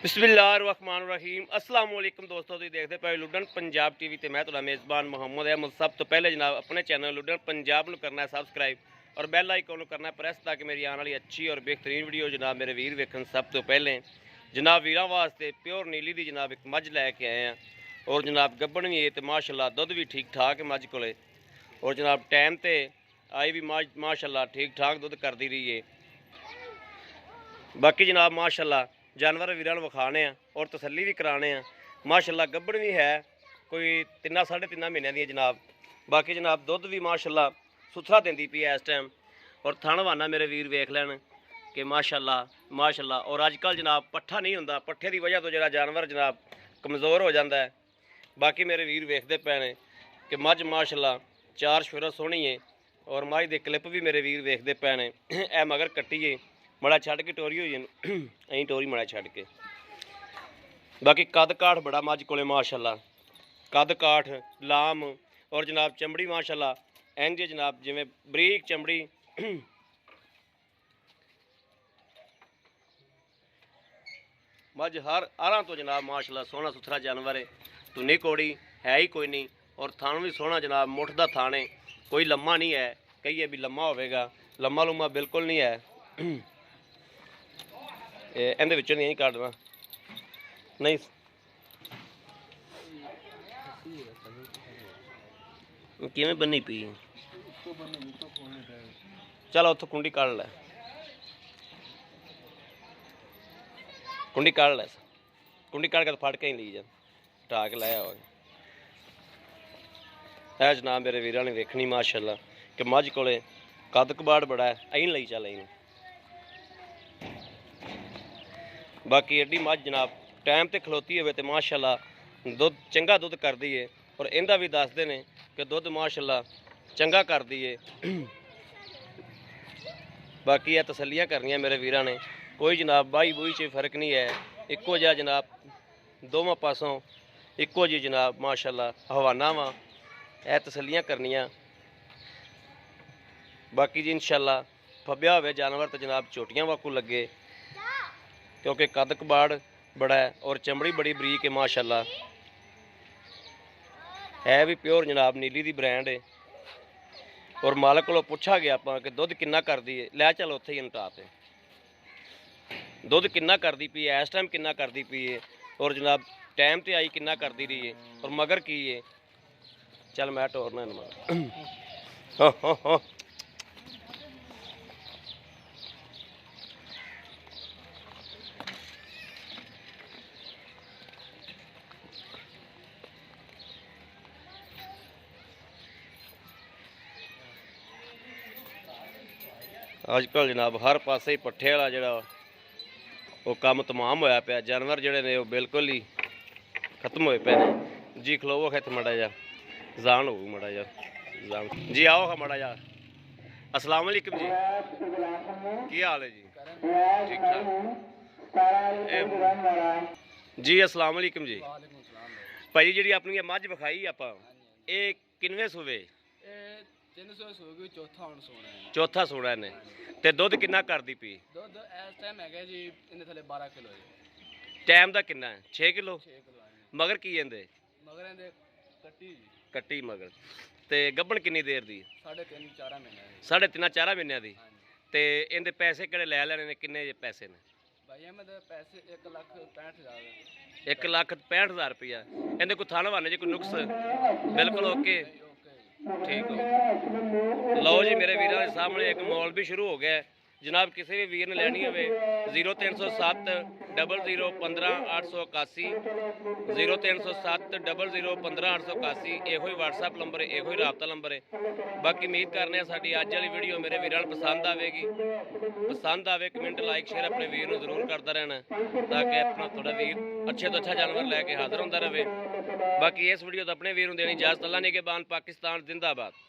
बिस्मिल्लाहिर्रहमानिर्रहीम अस्सलाम वालेकुम दोस्तों, तुसीं देखदे पे लुडन पंजाब टीवी ते मैं तुहाडा मेज़बान मुहम्मद अहमद। सब तो पहले जनाब अपने चैनल लुडन पंजाब नूं करना है सबसक्राइब और बैल आइकन नूं करना है प्रेस, ताकि मेरी आने वाली अच्छी और बेहतरीन वीडियो जनाब मेरे वीर वेखन। सब तो पहले जनाब वीरां वास्ते प्योर नीली दी जनाब एक मझ लैके आए हैं और जनाब गब्बन भी है तो माशाल्लाह दुध भी ठीक ठाक है मझ कोले और जनाब टाइम ते आई भी माशाल्लाह ठीक ठाक दुध करती रही है। बाकी जनाब माशाल्लाह जानवर वीरां नूं विखाने और तसल्ली भी कराने माशाल्लाह गब्बड़ भी है कोई 3 साढ़े 3 महीनों दी जनाब। बाकी जनाब दुध भी माशाल्लाह सुथरा देंदी पई है इस टाइम और थणवाना मेरे वीर वेख लैन कि माशाल्लाह माशाल्लाह। और अजकल जनाब पट्ठा नहीं होंदा, पट्ठे की वजह तो जो जानवर जनाब कमज़ोर हो जाता है। बाकी मेरे वीर वेखते पे ने कि मझ माशाल्लाह चार शुरा सोहनी है और मझ के क्लिप भी मेरे वीर वेखते पे ने। ए मगर कट्टी है मड़ा छड़ के टोरी हुई अं टोरी मड़ा छड़ के। बाकी कद काठ बड़ा मझ को माशाल्लाह, कद काठ लाम और जनाब चमड़ी माशाल्लाह इंज जनाब जिमें बरीक चमड़ी। मझ हर आरा तो जनाब माशाल्लाह सोहना सुथरा जानवर है, धुनी कोड़ी है ही कोई नहीं और थान भी सोहना जनाब मुठ दा थान है, कोई लम्मा नहीं है। कहिए भी लम्मा होगा, लम्मा लुम्मा बिल्कुल नहीं है। ਇਹਦੇ ਵਿੱਚੋਂ ਨਹੀਂ ਕੱਢਣਾ ਨਹੀਂ ਕਿਵੇਂ ਬੰਨੀ ਪਈ ਚਲ ਉੱਥੋਂ ਕੁੰਡੀ ਕੱਢ ਲੈ, ਕੁੰਡੀ ਕੱਢ ਲੈ, ਕੁੰਡੀ ਕੱਢ ਕੇ ਫੜ ਕੇ ਹੀ ਲਈ ਜਾ ਢਾ ਕੇ ਲਾਇਆ ਹੋਵੇ। ਇਹ ਜਨਾਬ ਮੇਰੇ ਵੀਰਾਂ ਨੇ ਵੇਖਣੀ ਮਾਸ਼ਾਅੱਲਾ ਕਿ ਮੱਝ ਕੋਲੇ ਕੱਦ ਕਬਾੜ ਬੜਾ ਹੈ, ਐਂ ਲਈ ਚੱਲ ਇਹਨੂੰ। बाकी एडी मझ जनाब टाइम ते खलोती हो तो माशाल्लाह दुध चंगा दुध करती है और इनका भी दसते हैं कि दुध माशाल्लाह चंगा करती है। बाकी यह तसलियाँ करनियाँ मेरे वीरां ने, कोई जनाब बाई बूई च फर्क नहीं है, इक्को जिहा जनाब दोवां पासों इक्को जी जनाब माशाल्लाह हवाना वा। यह तसलियाँ करनियाँ। बाकी जी इंशाल्लाह फब्या होवे जानवर तो जनाब झोटियां वाकू लगे, क्योंकि कद कबाड़ बड़ा है और चमड़ी बड़ी बरीक है माशाल्लाह। है भी प्योर जनाब नीली दी ब्रांड है और मालक को पूछा गया आप कि दुध किन्ना करती है, लै चल उत्थे ही नटाते दुध किन्ना करती पई है, इस टाइम किन्ना करती पई है और जनाब टाइम ते आई किन्ना करती रही है और मगर की है। चल मैं टोरना हाँ हाँ हाँ अजकल जनाब हर पासे पट्ठे वाला जोड़ा वो काम तमाम होया पिया, जानवर जोड़े ने बिल्कुल ही खत्म होए पे ने। जी खलोवो खित मड़ा जा जान हो मड़ा जा जान जी, आओ खा मड़ा जा। अस्सलाम वालेकुम जी, की हाल है जी? ठीक ठाक जी। अस्सलाम वालेकुम जी। भाई जी अपनी मझ विखाई आप किनवे सूबे? चौथा सोना ने ते दुध किन्ना करदी पई? दुध इस टाइम है जी इन्ने थले 12 किलो है। टाइम दा किन्ना है? 6 किलो। मगर की इंदे? मगर इंदे कट्टी कट्टी मगर ते गब्बन किन्नी देर दी? 3.5-4 महीने दी। 3.5-4 महीने दी। ते इंदे पैसे केड़े लै लेने ने, किन्ने पैसे ने? भाई अहमद पैसे 1,65,000। 1,65,000 रुपया। इंदे कोई थाना वाने जी कोई नुक्स? बिल्कुल ओके ठीक हो। लो जी मेरे वीरों के सामने एक मॉल भी शुरू हो गया है जनाब। किसी भी वीर ने लैनी हो 0307 00 15 881 0307 00 15 881 यो ही WhatsApp नंबर है, यो ही राबता नंबर है। बाकी उम्मीद करने साड़ी अज वाली वीडियो मेरे वीरों पसंद आएगी। पसंद आए कमेंट लाइक शेयर अपने वीर को जरूर करता रहना ताकि अपना थोड़ा वीर अच्छे तो अच्छा जानवर लैके हाजिर होता रहे। बाकी इस वीडियो तो अपने वीर को देनी इजाजत। अल्लाह निगहबान, पाकिस्तान जिंदाबाद।